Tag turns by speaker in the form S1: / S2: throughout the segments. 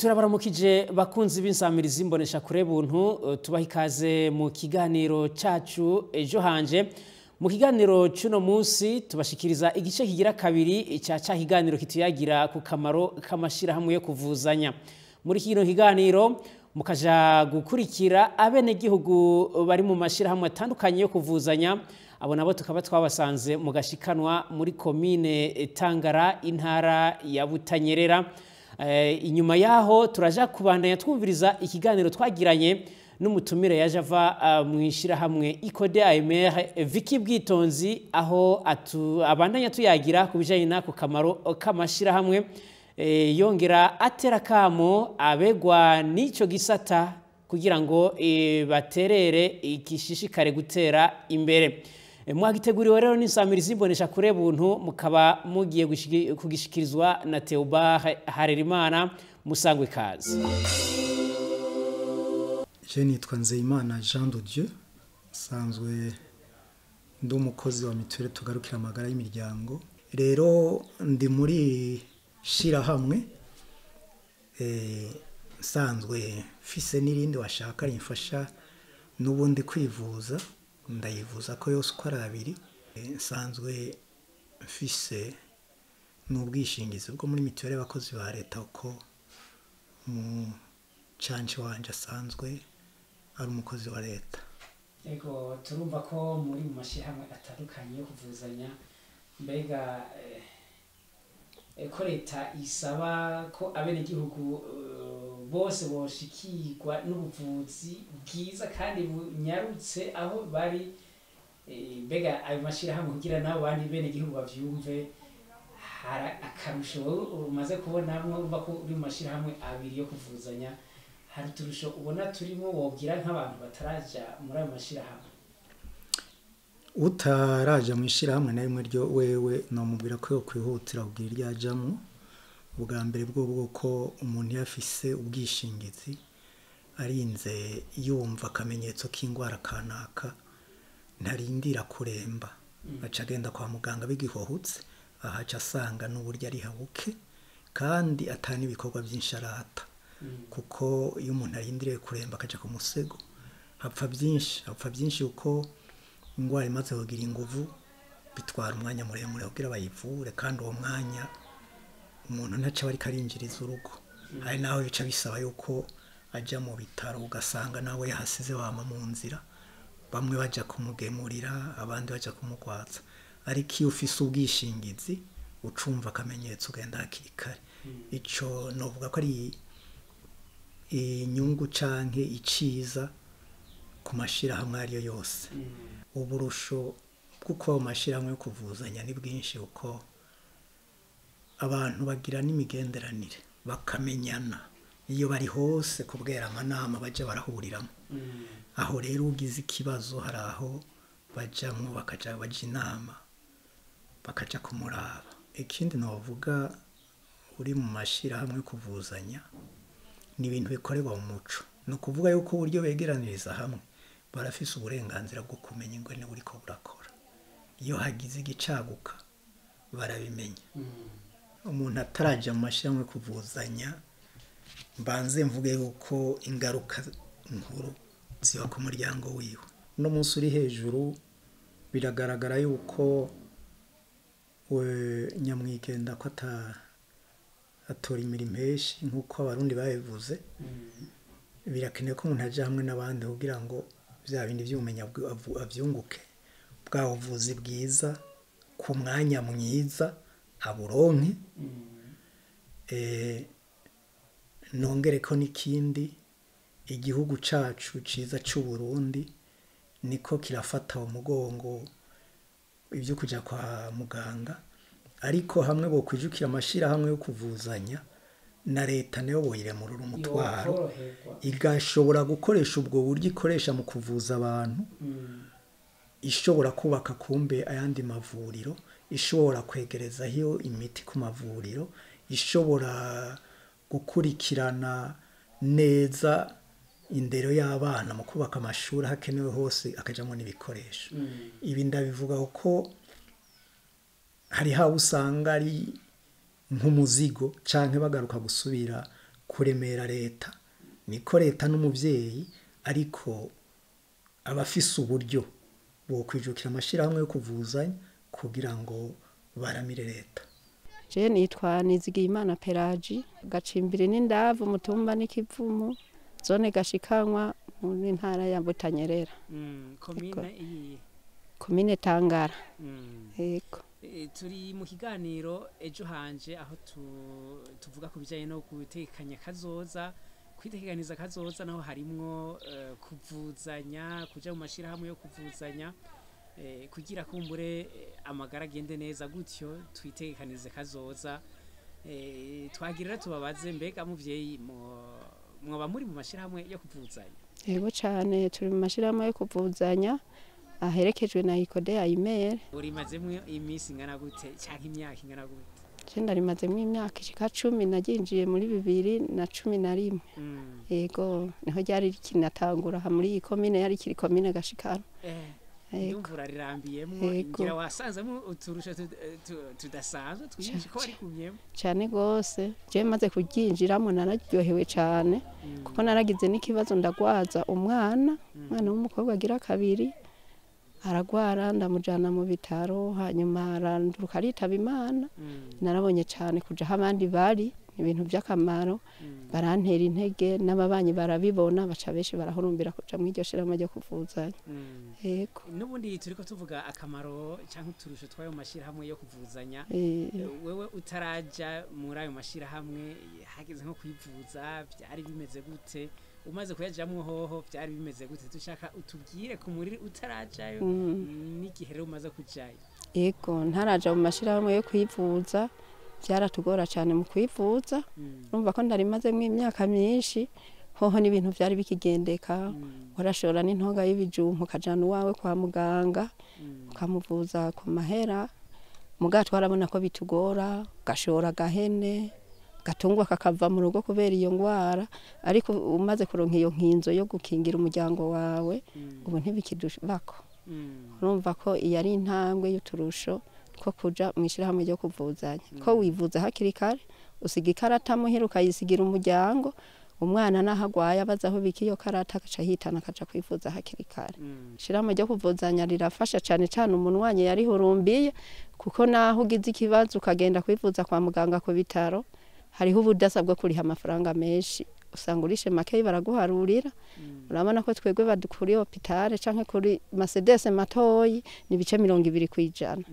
S1: turabaramukije bakunzi b'insamirizi mbonesha kure buntu tubaha ikaze mu kiganiro cacu ejo hanje. Mu kiganiro cuno munsi tubashikiriza igice kigira kabiri ca kiganiro kituyagira ku kamaro k'amashirahamwe yo kuvuzanya. Muri kino kiganiro mukaja gukurikira abenegihugu bari mu mashirahamwe atandukanye yo kuvuzanya. Abo nabo tukaba twabasanze mu gashikanwa muri komine Tangara intara ya Butanyerera. Inyuma yaho turaja kubandanya twumviriza ikiganiro twagiranye n'umutumire yaje ava mu ishirahamwe Icode AMR Vicky Bwitonzi, aho abandanya tuyagira kubijanye nako kamaro k'amashirahamwe, yongera atera kamo abegwa n'ico gisata kugira ngo baterere igishishikare gutera imbere. Mwagiteguriwe rero n'insamirizi mbonesha kure buntu, mukaba mugiye kugishikirizwa na Theobald Harerimana. Musangwe ikaze.
S2: Je nitwa Nzeyimana Jean de Dieu, sanzwe ndi umukozi wa mituweli tugarukira amagara y'imiryango. Rero ndi muri shirahamwe sanzwe fise n'irindi washaka rimfasha n'ubundi kwivuza, ndayivuza ko yose uko ari abiri. Sanzwe mfise n'ubwishingizi bwo muri mituweli y'abakozi ba leta, uko mu canje wanje asanzwe ari umukozi wa leta.
S1: Ego turumva ko muri mu mashirahamwe atandukanye yo kuvuzanya, mbega ko leta isaba ko abenegihugu bose boshikirwa n'ubuvuzi bwiza kandi bunyarutse aho bari, mbega ayo mashirahamwe kugira nabo bandi benegihugu bavyumve, hari akarusho umaze kubonamwo umva ko uri mu mashirahamwe abiri yo kuvuzanya, hari uturusho ubona turimo wobwira nk'abantu bataraja muri ayo mashirahamwe?
S2: Utaraja mu ishirahamwe na rimwe ryo wewe nomubwira ko yo kwihutira kugira iryajamwo. Ubwa mbere bwo umuntu yafise ubwishingizi arinze yumva akamenyetso k'ingwara kanaka, ntarindira kuremba, aca agenda kwa muganga bigihohutse, ahaca asanga n'uburyo ari habuke kandi atani ibikorwa by'insharata. Kuko iyo umuntu arindiriye kuremba akaja ku musego hapfa byinshi uko ingwara imaze kugira inguvu bitwara umwanya muremure kugira bayivure, kandi uwo mwanya umuntu ntaca bari karinjiriza urugo. Hari naho bica bisaba yuko aja mu bitaro, ugasanga nawe yahasize wama mu nzira, bamwe baja kumugemurira abandi baja kumugwaza. Ariko iyo ufise ubwishingizi ucumva akamenyetso ugenda hakiri kare. Ico novuga ko ari inyungu canke iciza ku mashirahamwe ariyo yose. Uburusho bw'uko mu mashirahamwe yo kuvuzanya ni bwinshi, uko abantu bagira n'imigenderanire bakamenyana iyo bari hose, kubwera amanama baje barahuriramo. Aho rero ugize ikibazo hari aho bajamwo bakaja inama bakaja kumuraba. Ikindi novuga uri mu mashirahamwe yo kuvuzanya ni ibintu bikorerwa mu muco. No kuvuga yuko uburyo begeraniriza hamwe barafise uburenganzira bwo kumenya ingene buriko burakora. Iyo hagize igicaguka barabimenya. Umuntu ataraja mu mashirahamwe yo kuvuzanya, mbanze mvuge yuko ingaruka nkuru ziba ku muryango wiwe. No munsi uri hejuru biragaragara yuko nyamwigenda ko atora imirimo henshi nk'uko abarundi babivuze. Birakenewe ko umuntu aja hamwe n'abandi kugira ngo vya bindi vy'umenya avyunguke, bwa buvuzi bwiza ku mwanya mwiza aburonke. Nongere ko n'ikindi, igihugu cacu ciza c'u Burundi niko kirafata umugongo ivyo kuja kwa muganga, ariko hamwe bo kwijukira amashirahamwe yo kuvuzanya na leta nayo boyiremurura umutwaro, igashobora gukoresha ubwo buryo ikoresha mu kuvuza abantu. Ishobora kubaka kumbe ayandi mavuriro, ishobora kwegerezaho imiti ku mavuriro, ishobora gukurikirana neza indero y'abana mu kubaka amashuri hakenewe hose akajamwo n'ibikoresho. Ibi ndabivuga uko hari hawe usanga ari nk'umuzigo canke bagaruka gusubira kuremera leta niko leta n'umuvyeyi ariko abafise uburyo bwo kwijukira amashirahamwe yo kuvuzanya kugira ngo baramire leta.
S3: Je nitwa Nizigiyimana Pelagie gacimbiri n'indavu mutumba n'ikivumu zone gashikanwa mu ntara ya Butanyerera.
S1: Komine iyi
S3: komine Tangara. Yego.
S1: Turi mu kiganiro ejo hanje aho tuvuga ku bijanye no gutekanya kazoza kwiteganiza kazoza naho harimwo kuvuzanya kuja mu mashirahamwe yo kuvuzanya kugira kumbure amagara agende neza gutyo twitekanize kazoza twagirira tubabaze mbega muvyeyi mwoba muri mu mashirahamwe yo kuvuzanya.
S3: Yego cyane turi mu mashirahamwe yo kuvuzanya aherekejwe na Ikode Ayimere.
S1: Urimazemwe imisi ngana gute cyangwa imyaka ingana gute?
S3: Cenda rimazemwe imyaka ishika 10 naginjiye muri 2011. Yego niho ryari rikinatangura ha muri komine yari kiri komine Gashikano.
S1: Ndumvura rirambiyemwo ngira wasanzemo uturusha tudasanzwe twinshi ko ari kumyemo
S3: cyane gose je maze kuginjiramo nararyohewe cyane kuko naragize n'ikibazo ndagwaza umwana w'umukobwa agira kabiri aragwara ndamujana mu bitaro hanyuma aranduruka aritaba Imana. Narabonye cyane kuja abandi bari ibintu by'akamaro barantera intege n'ababanyi barabibona baca benshi barahurumbira kuja mu iryo shirama ryo kuvuzanya. Yego
S1: n'ubundi turiko tuvuga akamaro cyangwa uturusho twayo mashirahamwe yo kuvuzanya wewe utaraja muri ayo mashirahamwe hageze nko kwivuza byari bimeze gute umaze kuyajamwe hoho byari bimeze gute dushaka utubwire ku muri utarajayo n'igihe rero umaze kujayo.
S3: Yego ntaraja mu mashirahamwe yo kwivuza byaratugora cyane mu kwivuza urumva ko ndarimazemo imyaka myinshi hoho n'ibintu byari bikigendeka warashora n'intoga y'ibijumpu kajana wawe kwa muganga ukamuvuza ku mahera mugato warabona ko bitugora gashora gahene gatungwa kakava mu rugo kubera iyo ngwara ariko umaze kuronka iyo nkinzo yo gukingira umuryango wawe ubu ntibikidubako. Urumva ko iyo ari intambwe y'uturusho ko kuja mwishirahamwe ryo kuvuzanya ko wivuza hakiri kare usiga ikarata muhira ukayisigira umuryango umwana nahagwaye abaza aho bikiyo karata gaca hitana kaja kwivuza hakiri kare. Ishirahamwe ryo kuvuzanya rirafasha cyane cyane umunwanye yari hurumbiye kuko naho ugize ikibazo ukagenda kwivuza kwa muganga ku bitaro hariho ubudasa bwo kuriha amafaranga menshi usanga urishe make baraguharurira. Urabona ko twegwe badukuri hopitale canke kuri Mercedes matoyi ni bice 20 kwijana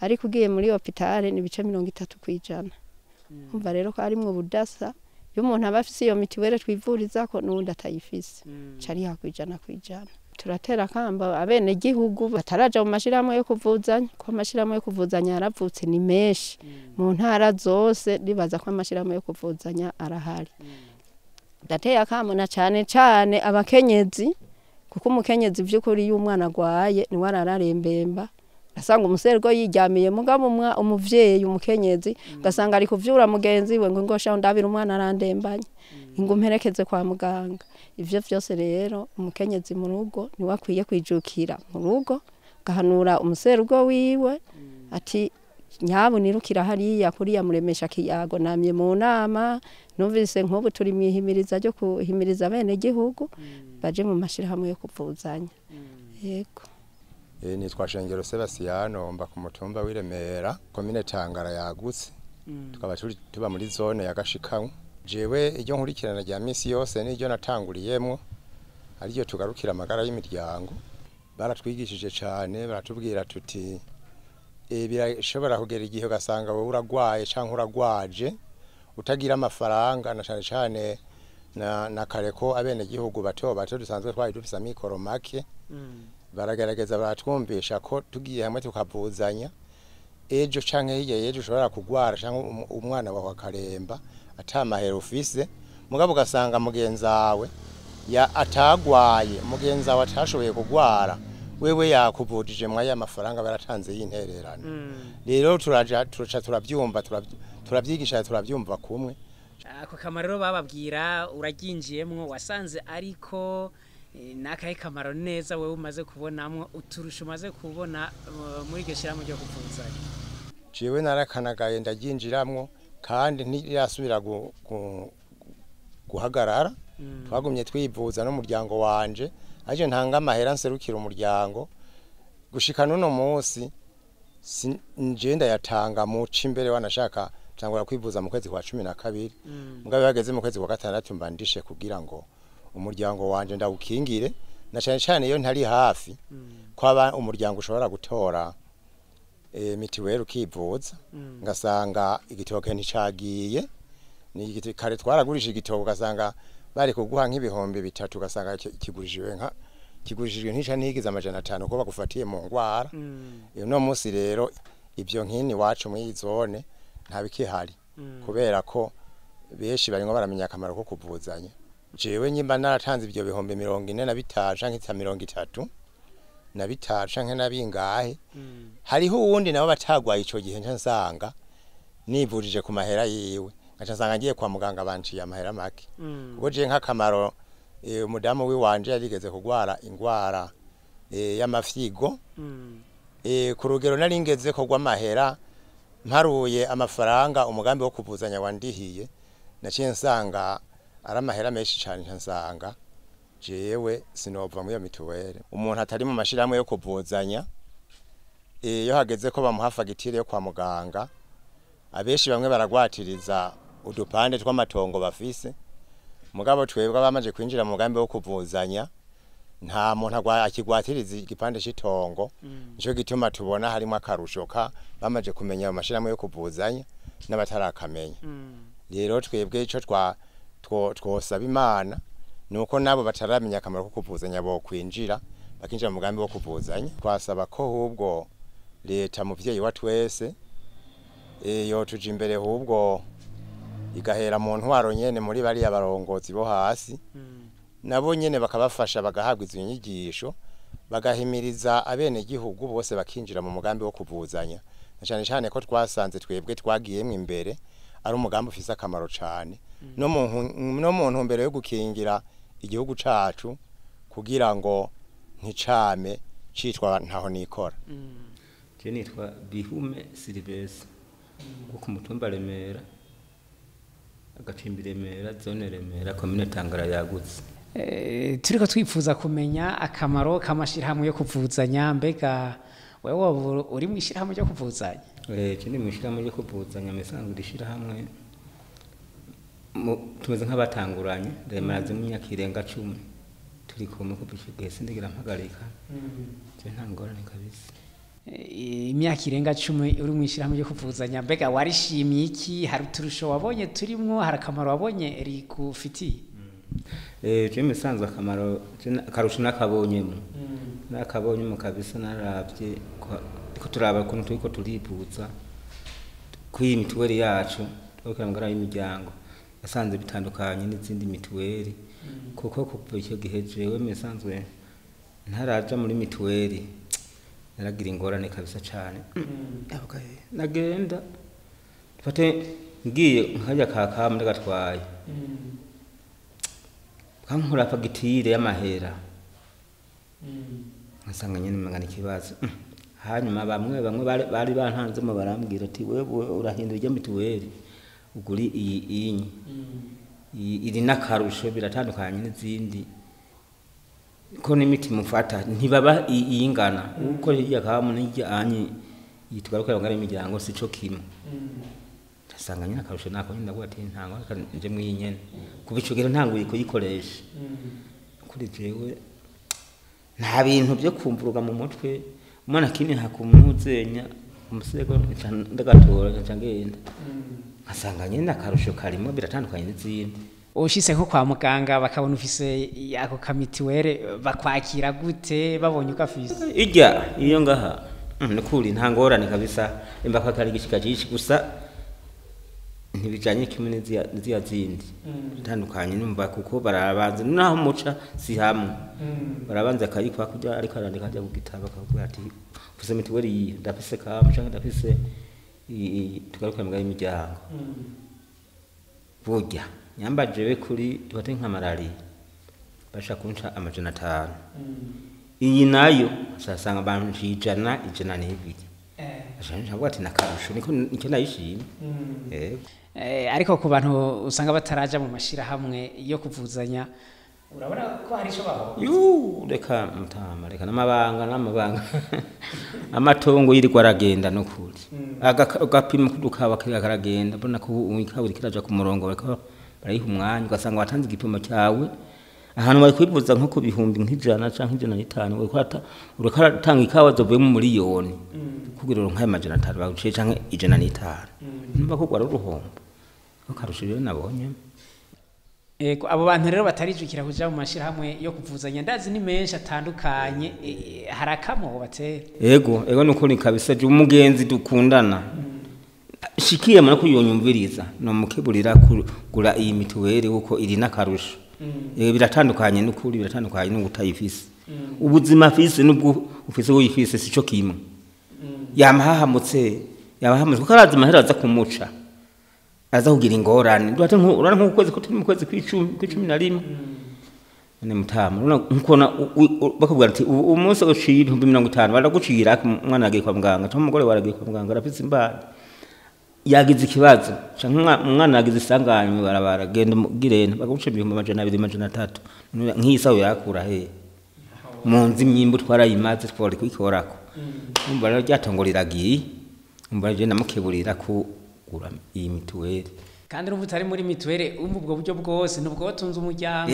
S3: ariko ugiye muri hopitale ni bice 30 kwijana. Umva rero ko ari mu budasa yo umuntu abafise iyo mitiwere twivuriza ko nundi atayifise cari hakwijana kwijana. Turatera kamba abene gihugu bataraja mu mashirahamwe yo kuvuzanya ko amashirahamwe yo kuvuzanya yaravutse ni menshi mu ntara zose ribaza ko amashirahamwe yo kuvuzanya arahari. Dateye akamuna cyane cyane abakenyezi kuko umukenyezi by'ukuri y'umwana agwaye ni warararembemba asanga umusergo yiryamiye mugabo umuvyeyi umukenyezi gasanga ari kuvyura mugenzi we ngo ngosha ndabira umwana arandembanye ingumperekeze kwa muganga. Ivyo vyose rero umukenyezi mu rugo ni wakwiye kwijukira mu rugo gahanura umusergo wiwe ati nyabu nirukira hariya kuriya muremesha kiyago namye mu nama numvise nk'ubu turi mwihimiriza ryo kuhimiriza bene gihugu baje mu mashirahamwe yo kuvuzanya. Yego
S4: nitwa Shengero Sebastiano mba ku mutumba w'Iremera komine Tangara yagutse tukaba tuba muri zone ya Gashikanwa. Jewe iryo nkurikirana rya misi yose n'iryo natanguriyemo ariyo tugarukira amagara y'imiryango baratwigishije cyane baratubwira tuti birashobora kugera igihe ugasanga wowe uragwaye canke uragwaje utagira amafaranga na cyane cyane na kareko abene gihugu bato dusanzwe twari dufise amikoro make baragerageza baratwumvisha ko tugiye hamwe tukavuzanya ejo canke ejo ushobora kugwara canke umwana wawe akaremba atamahera ufise mugabo ugasanga mugenzawe ya atagwaye mugenzawe atashoboye kugwara wewe yakuvujije mwaya amafaranga baratanze y'intererano. Rero turabyumva turabyigisha turabyumva kumwe.
S1: Ako kamaro bababwira uraginjiyemwo wasanze ariko nakahe kamaro neza wewe umaze kubonamwo uturusha umaze kubona muri geshiramo ryo kuvuzanya.
S4: Jewe narakanagaye ndaginjiramwo kandi ntirasubira guhagarara twagumye twivuza n'umuryango wanje aje ntanga amahera nserukira umuryango gushika nuno munsi njenda yatanga muci imbere wanashaka cyangwa kwivuza mu kwezi kwa 12 mugabe bageze mu kwezi kwa 6 mbandishe kugira ngo umuryango wanje ndawukingire na cyane cyane iyo ntari hafi kwaba umuryango ushobora gutora mitiweri ukivuza ngasanga igitoke nticagiye ni igiti kare twaragurisha igitoke ugasanga bari kuguha nk'ibihombe bitatu ugasanga kigurishijwe ntica ntigize amajana 5 ko bagufatiye mu ngwara no munsi rero ibyo nkini wacu mu izone nta bikihari kubera ko beshi barimo baramenya akamaro ko kuvuzanya jewe nyimba naratanze ibyo bihombe 45 canke 30 na bitatu canke nabingahe hariho uwundi nabo batagwaye ico gihe nsanga nivurije ku mahera yiwe ngaca nsanga ngiye kwa muganga banciye amahera make kuko je nk'akamaro umudamu wiwanje yarigeze kugwara ingwara y'amafyigo ku rugero naringeze ko gw'amahera mparuye amafaranga umugambi wo kuvuzanya wandihiye naciye nsanga ari amahera menshi cyane nsanga jewe sinova mu yo mituwere umuntu atari mu mashiramwe yo kuvuzanya iyo hageze ko bamuha fagitire yo kwa muganga abeshi bamwe baragwatiriza udupande tw'amatongo bafise mugabo twebwe bamaje kwinjira mu mugambi wo kuvuzanya nta muntu akigwatiriza igipande cy'itongo nico gituma tubona harimo akarushoka bamaje kumenya amashiramwe yo kuvuzanya n'abatarakamenya rero twebwe ico twosaba Imana nuko nabo bataramenya akamaro ko kuvuzanya bo kwinjira bakinjira mu mugambi wo kuvuzanya twasaba ko hubwo leta muvyeyi wa twese yo tuje imbere hubwo igahera mu ntwaro nyene muri bari abarongozi bo hasi nabo nyene bakabafasha bagahabwa izo nyigisho bagahimiriza abene gihugu bose bakinjira mu mugambi wo kuvuzanya cyane cyane ko twasanze twebwe twagiyemwe imbere ari umugambi ufise akamaro cyane no muntu mbere yo gukingira igihugu cacu kugira ngo nticame citwa ntaho nikora
S5: je nitwa Bihume Silvestre ku mutumba Remera agacimbi Remera zone Remera commune Tangara yagutse
S1: turiko twifuza kumenya akamaro kamashirahamwe yo kuvuzanya mbega wewe uri mu ishirahamwe ryo kuvuzanya
S5: je ni mu ishirahamwe ryo kuvuzanya mesanzwe rishirahamwe tumeze nk'abatanguranye ndemaraze mu myaka irenga 10 turi kumwe ko bishigiye sindigira mpagarika je ntangorane kabisa
S1: imyaka irenga 10 uri mu ishirahamwe ryo kuvuzanya mbega warishimiye iki hari uturusho wabonye turimwo hari akamaro wabonye rikufitiye
S5: je mesanzwe akamaro karusho nakabonyemo nakabonyemo kabisa naravye ko turaba kuntu turiko turiputsa kwi mituweri yacu twokera ngara y'imiryango yasanze bitandukanye n'izindi mituweri kuko kuva icyo gihe jewe mesanzwe ntaraja muri mituweri naragira ingorane kabisa cyane nagenda fate ngiye nkajya kaka ndagatwaye kankura fagitire y'amahera nkasanga nyine mangana ikibazo hanyuma bamwe bari bantanzemo barambwira ati wewe urahindura ijya mituweri uguri iyi iri nakarusho biratandukanye n'izindi ko n'imiti mufata ntibaba iyingana uko yakamu n'ijyanye yitugaruka ngari imiryango sico kimwe tasanga nyina akarusho nako nyina gwati ntango nje mwinyene kubicugera ntanguye kuyikoresha kuri jewe nta bintu byo kumvuruga mu mutwe umwana kini hakumuzenya umusego ndagatora cyangenda asanga nyine akarusho karimo biratandukanye n'izindi ushise nko kwa muganga bakabona ufise yako kamitiwere bakwakira gute babonye uko afise ijya iyo ngaha nikuri ntangorane kabisa imba kwakara igishika cici gusa ntibijanye kimwe n'iziya zindi bitandukanye numva kuko barabanze naho muca si hamwe barabanze akayikwa kujya ariko arandika ajya ku gitabo akavuga ati ufise mitiwere iyi ndafise kamu cyangwa ndafise tugaruka mu imiryango burya nyambajewe kuri twate nka malaria basha kunca amajana 5 iyi nayo sasanga abantu 100 n'ibiri ntabwo ati nakarusho niko nayishimye
S1: ariko ku bantu usanga bataraja mu mashirahamwe yo kuvuzanya urabona ko hari ico baho
S5: reka mutama reka n'amabanga amatongo yirirwa aragenda no kuri agapima kudukaba karagenda mbona ko ikaburi kiraja ku murongo bariko barayiha umwanya ugasanga watanze igipimo cyawe ahantu bari kwivuza nko ku bihumbi nk'ijana canke 105 uriko aratanga ikawa zovuye mu miliyoni kugira ngo nk'ayo majana 5 baguciye canke 105 numva ko gwari uruhombo akarushije nabonye
S1: abo bantu rero batarijukira kuja mu mashirahamwe yo kuvuzanya ndazi ni menshi atandukanye harakamo batera
S5: ego nuko ni kabisa je umugenzi dukundana shikiye mana kuyonyumviriza no mukeburira kugura iyi mituweli uko iri nakarusho biratandukanye n'ukuri biratandukanye n'ubutayifise ubuzima afise n'ubwo ufise uyifise sico kimwe yamahahamutse kuko arazi mahera aza kumuca aza kugira ingorane ndwate urana nko kwezi ko turi mu kwezi kw'icumi ne mutama nkona bakubwira ati umunsi uciye 50 baragucira umwana yagiye kwa muganga cyangwa umugore waragiye kwa muganga arafise imbara yagize ikibazo cyangwa umwana yagize isanganywe barabara genda girene bagaguca 200 nk'isaho yakura he munzi myimbu twarayimaze twari kwikorako umva rero ryatongoriragiye umva je namukeburira ku gura iyi mituweli
S1: kandi urumva utari muri mituweli ubwo buryo bwose nubwo watunze umuryango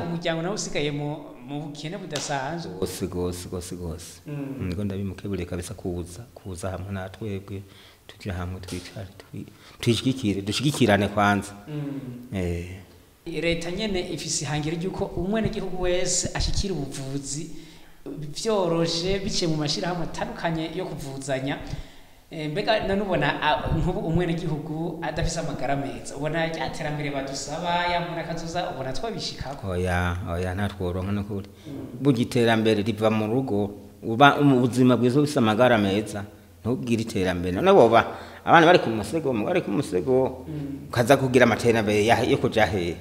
S1: umuryango nawe usigaye mu bukene budasanzwe
S5: gose niko ndabimukeburiye kabisa kuza hamwe natwebwe tujya hamwe twicare dushigikirane kwanza
S1: leta nyene ifise ihangiro ry'uko umwene gihugu wese ashikira ubuvuzi vyoroshe biciye mu mashirahamwe atandukanye yo kuvuzanya mbega nanubona nk'ubu umwene gihugu adafise amagara meza ubona ryaterambere badusaba yamuna kazoza ubona twabishikako
S5: oya ntatworonka no kuri bugiterambere riva mu rugo uba ubuzima bwiza bufise amagara meza ntubwire iterambere none boba abana bari ku musego kaza kugira amaterambere yo kuja he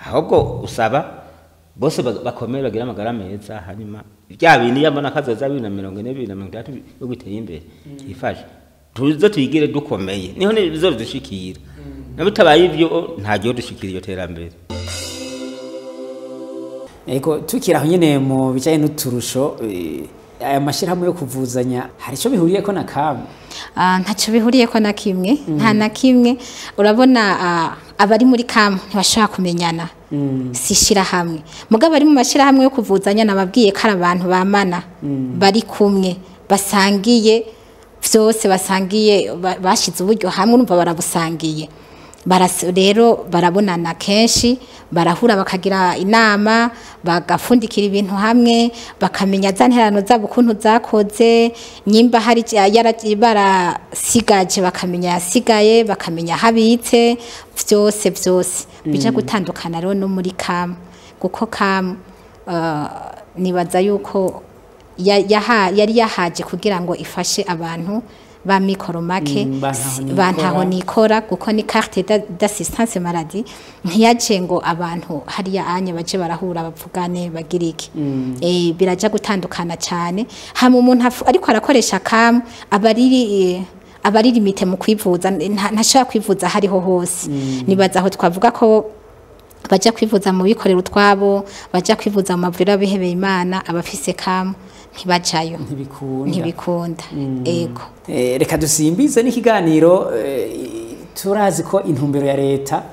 S5: ahubwo usaba bose bakomera bagira amagara meza hanyuma bya bindi yambona kazoza 2040 yo guteye imbere ifashe tuzo tuyigire dukomeye niho nizo dushikira nabitabaye ivyo nta gihe dushikira iyo terambere
S1: ego tukiraho nyene mu bicaye n'uturusho aya mashirahamwe yo kuvuzanya hari ico bihuriye ko na kamwe
S6: ntaco bihuriye ko na kimwe nta na kimwe urabona abari muri kamwe ntibashaka kumenyana si shirahamwe mugabo bari mu mashirahamwe yo kuvuzanya nababwiye ko abantu bamana bari kumwe basangiye vyose basangiye bashize uburyo hamwe urumva barabusangiye rero barabonana kenshi barahura bakagira inama bagafundikira ibintu hamwe bakamenya za nterano zabo ukuntu zakoze nyimba hari barasigaje bakamenya yasigaye bakamenya habitse vyose bija gutandukana rero no muri kam kuko kam nibaza yuko yari yahaje kugira ngo ifashe abantu ba mikoro make bantaho nikora kuko ni carte d'assistance maladie ntiyaje ngo abantu hariya anye baje barahura bavugane bagirike biraja gutandukana cyane hamwe umuntu ariko arakoresha kam abari limite mu kwivuza ntashaka kwivuza hariho hose nibaza aho twavuga ko baja kwivuza mu bikorera utwabo baja kwivuza mu mavuriro abihebeye Imana abafise kam ntibajayo ntibikunda ego
S1: reka dusimbize n'ikiganiro turazi ko intumbero ya leta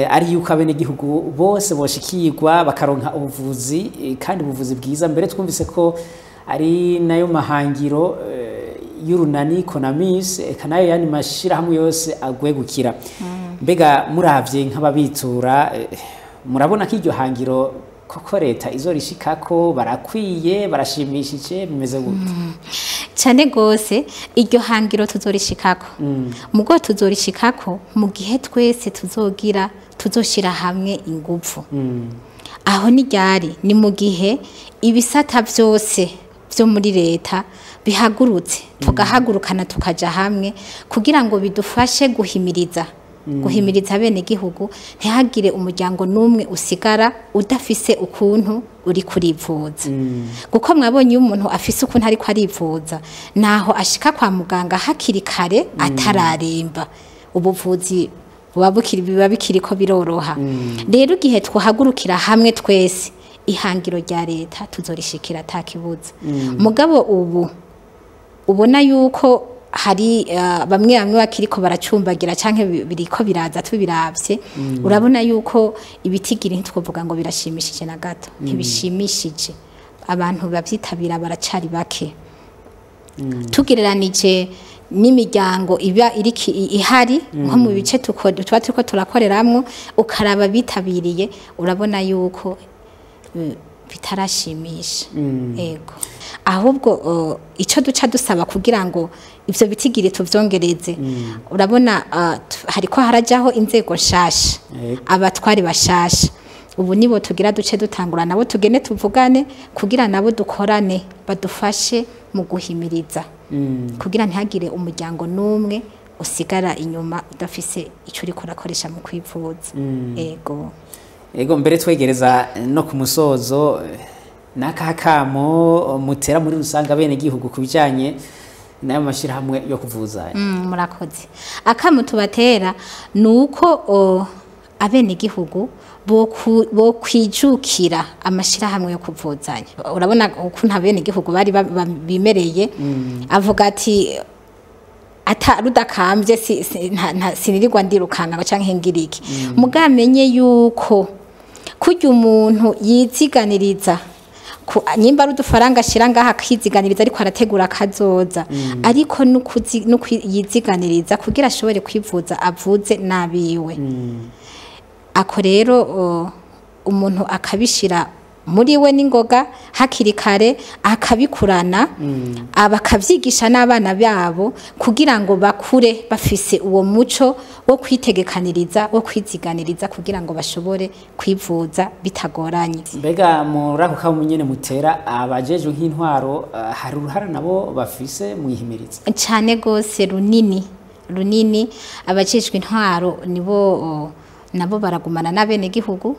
S1: ari yuko abene gihugu bose boshikirwa bakaronka ubuvuzi kandi ubuvuzi bwiza mbere twumvise ko ari nayo mahangiro y'urunani Konamis kanayo yani mashira hamwe yose agwegukira mbega muravye nk'ababitura murabona ko iryo hangiro koko leta izorishikako barakwiye barashimishije bimeze gute
S6: cyane gose iryo hangiro tuzorishikako mugo tuzorishikako mu gihe twese tuzoshira hamwe ingufu aho ni ryari ni mu gihe ibisata byose byo muri leta bihagurutse tugahagurukana tukaja hamwe kugira ngo bidufashe guhimiriza guhimiriza bene igihugu ntihagire umuryango n'umwe usigara udafise ukuntu uri kurivuza kuko mwabonye iyo umuntu afise ukuntu ariko arivuza naho ashika kwa muganga hakiri kare atararemba ubuvuzi biba bikiri ko biroroha rero igihe twahagurukira hamwe twese ihangiro rya leta tuzorishikira atakibuza mugabo ubu ubona yuko hari bamwe bakiriko baracumbagira canke biriko biraza tubiravye urabona yuko ibitigiri ntitwovuga ngo birashimishije na gato ntibishimishije abantu bavyitabira baracari bake tugereranije n'imiryango iba ihari nko mu bice tuba turiko turakoreramwo ukaraba bitabiriye urabona yuko bitarashimisha ego ahubwo ico duca dusaba kugira ngo ivyo bitigiri tuvyongereze urabona hariko harajaho inzego nshasha abatwari bashasha ubu nibo tugira duce dutangura nabo tugene tuvugane kugira nabo dukorane badufashe mu guhimiriza kugira ntihagire umuryango n'umwe usigara inyuma udafise ico uriko urakoresha mu kwivuza
S1: ego mbere twegereza no ku musozo n'akakamo mutera muri rusanga bene gihugu kubijanye nayo mashirahamwe yo kuvuzanya
S6: murakoze akamo tubatera nuko abene gihugu bo kwijukira amashirahamwe yo kuvuzanya urabona ukuntu abene gihugu bari bimereye avuga ati rudakambye sinirirwa ndirukanga canke ngiriki mugamenye yuko kurya umuntu yiziganiriza nyimba rudufaranga ashira ngaha akiziganiriza ariko arategura kazoza ariko yiziganiriza kugira ashobore kwivuza avuze nabiwe ako rero umuntu akabishira muri we n'ingoga hakiri kare akabikurana abakavyigisha n'abana babo kugira ngo bakure bafise uwo muco wo kwitegekaniriza wo kwiziganiriza kugira ngo bashobore kwivuza bitagoranye
S1: mbega murako kamunyene mutera abajejwe nk'intwaro hari uruhara nabo bafise mwihimiriza
S6: cyane gose runini abajejwe intwaro nibo nabo baragumana n'abene gihugu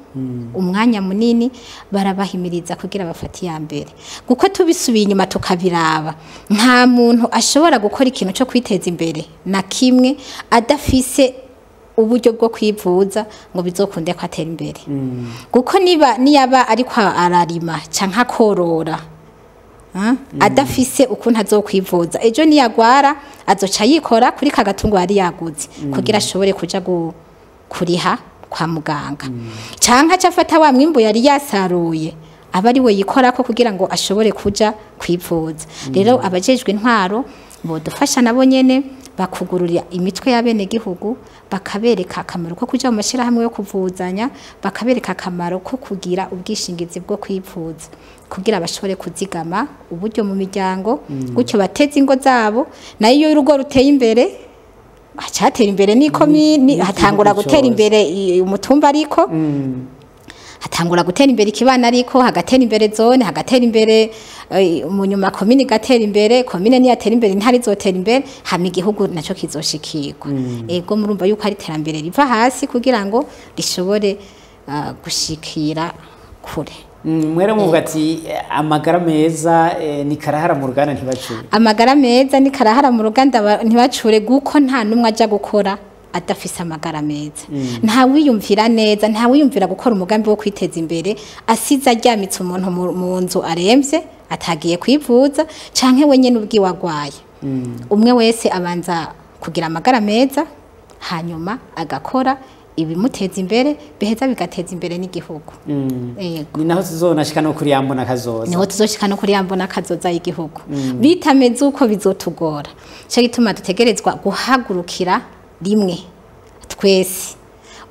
S6: umwanya munini barabahimiriza kugira bafati ya mbere kuko tubisubiye inyuma tukabiraba nta muntu ashobora gukora ikintu cyo kwiteza imbere na kimwe adafise uburyo bwo kwivuza ngo bizokunde ko atera imbere kuko niyaba ariko ararima canke akorora adafise ukuntu azokwivuza ejo niyagwara azoca yikora kuri kagatungo yari yaguze kugira ashobore kuja kuriha kwa muganga canka cafata wa mwimbo yari yasaruye abari we yikorako kugira ngo ashobore kuja kwivuza rero abajejwe intwaro bodufasha nabo nyene bakugururira imitwe y'abene gihugu bakabereka akamaro ko kuja mu mashirahamwe yo kuvuzanya bakabereka akamaro ko kugira ubwishingizi bwo kwivuza kugira bashobore kuzigama uburyo mu miryango gutyo bateze ingo zabo nayo iyo urugo ruteye imbere hatera imbere n'ikomini hatangura gutera imbere umutumba ariko hatangura gutera imbere ikibana ariko hagatera imbere zone hagatera imbere umunyuma komini gatera imbere komine ni yatera imbere ntari zotera imbere hama igihugu naco kizoshikirwa ego murumva yuko ari terambere riva hasi kugira ngo rishobore gushikira kure
S1: mwere muvuga ati amagara meza ni karahara mu ruganda ntibacure
S6: amagara meza ni karahara mu ruganda ntibacure guko nta numwe aja gukora adafise amagara meza nta wiyumvira neza nta wiyumvira gukora umugambi wo kwiteza imbere asiza ajyamitse umuntu mu nzu aremvye atagiye kwivuza canke we nyene ubwiwe agwaye umwe wese abanza kugira amagara meza hanyuma agakora ibimuteza imbere beheza bigateza imbere n'igihugu
S1: ni naho tuzonashika no kuri yambona kazoza
S6: niho tuzoshika no kuri yambona kazoza y'igihugu bitameze uko bizotugora cyo gituma dutegerezwa guhagurukira rimwe twese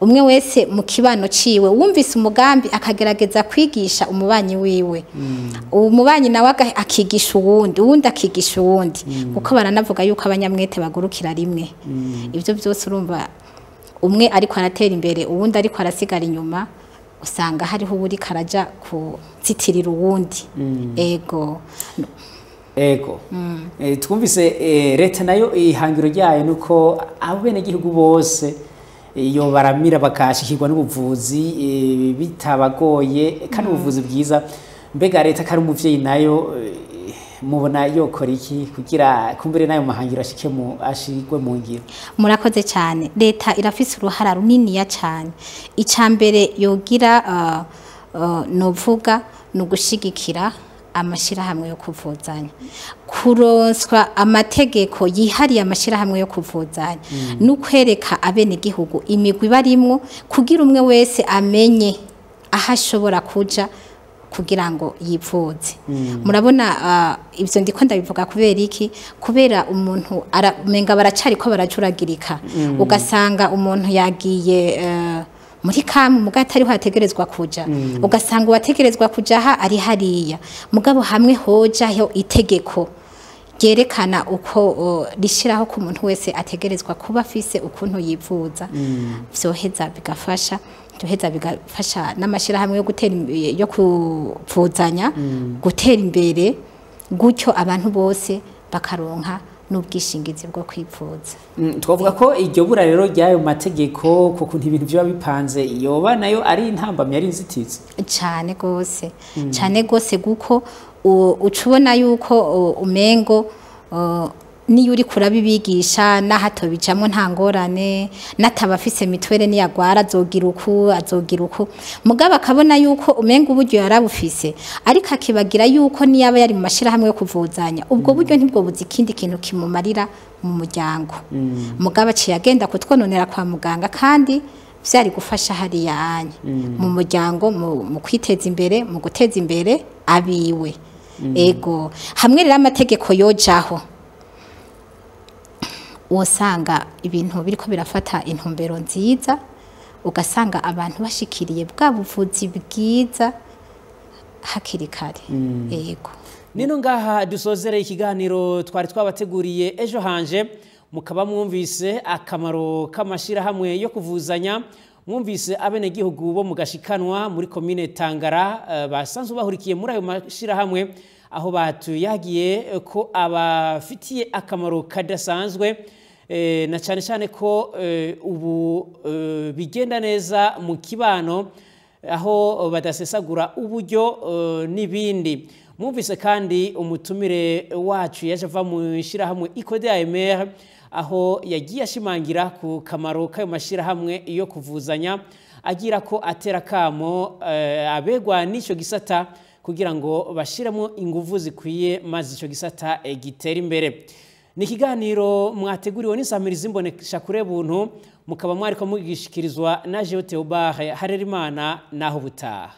S6: umwe wese mu kibano ciwe wumvise umugambi akagerageza kwigisha umubanyi wiwe umubanyi nawe akigisha uwundi akigisha uwundi kuko baranavuga yuko abanyamwete bagurukira rimwe ivyo byose urumva umwe ariko aratera imbere uwundi ariko arasigara inyuma usanga hariho uri karaja kuzitirira uwundi ego
S1: twumvise leta nayo ihangiro ryayo nuko abene gihugu bose iyo baramira bakashikirwa n'ubuvuzi bitabagoye kandi ubuvuzi bwiza mbega leta kari umuvyeyi nayo mubona yokora iki kugira kumbere nayo mahangiro ashigwe mu ngiro?
S6: Murakoze cyane. Leta irafise uruhara runini ya cyane. Icambere yogira novuga no gushigikira amashirahamwe yo kuvuzanya, kuronswa amategeko yihariye amashirahamwe yo kuvuzanya, n'ukwereka abene gihugu imigwi barimwo kugira umwe wese amenye ahashobora kuja kugira ngo yivuze. Murabona ivyo ndiko ndabivuga kubera iki? Kubera umuntu aramenga baracari ko baracuragirika, ugasanga umuntu yagiye muri kamu mugati ariho hategerezwa kuja, ugasanga wategerezwa kuja ari hariya, mugabo hamwe hojaho itegeko ryerekana uko rishiraho ku muntu wese ategerezwa kuba afise ukuntu yivuza, vyoheza bigafasha bigafasha n'amashirahamwe yo kuvuzanya gutera imbere, gutyo abantu bose bakaronka n'ubwishingizi bwo kwivuza.
S1: Twavuga ko iryo bura rero ryayo mategeko kuko ibintu byo bipanze yoba nayo ari intambamye ari inzitizi
S6: cyane gose guko ucubona yuko umengo niyo uri kurabibigisha nahato bijamwe nta ngorane, natabafise mitwere ni yagwara azogira uku mugaba akabona yuko umenga uburyo yarabufise, ariko akibagira yuko niyaba yari mu mashirahamwe yo kuvuzanya ubwo buryo ntibwo buzi ikindi kintu kimumarira mu muryango. Mugaba ciye agenda kutwononera kwa muganga kandi vyari gufasha hariya anye mu muryango mu kwiteza imbere, mu guteza imbere abiwe. Ego hamwe rero amategeko yojaho usanga ibintu biriko birafata intumbero nziza, ugasanga abantu bashikiriye bwa buvuzi bwiza hakiri kare. Yego
S1: nino ngaha dusozere ikiganiro twari twabateguriye ejo hanje, mukaba mwumvise akamaro k'amashirahamwe yo kuvuzanya, mwumvise abene gihugu bo mu gashikanwa muri komine Tangara basanzwe bahurikiye muri ayo mashirahamwe, aho batuyagiye ko abafitiye akamaro kadasanzwe, na cyane cyane ko ubu bigenda neza mu kibano, aho badasesagura uburyo n'ibindi. Mwumvise kandi umutumire wacu yaje ava mu shirahamwe Icode AMR, aho yagiye ashimangira ku kamaro k'ayo mashirahamwe yo kuvuzanya, agira ko atera kamo abegwa n'ico gisata kugira ngo bashiremo inguvu zikwiye maze ico gisata gitera imbere. Ni ikiganiro mwateguriwe n'insamirizi mbonesha kure buntu, mukaba mwariko mugishikirizwa na Jean Theobald Harerimana naho butaha.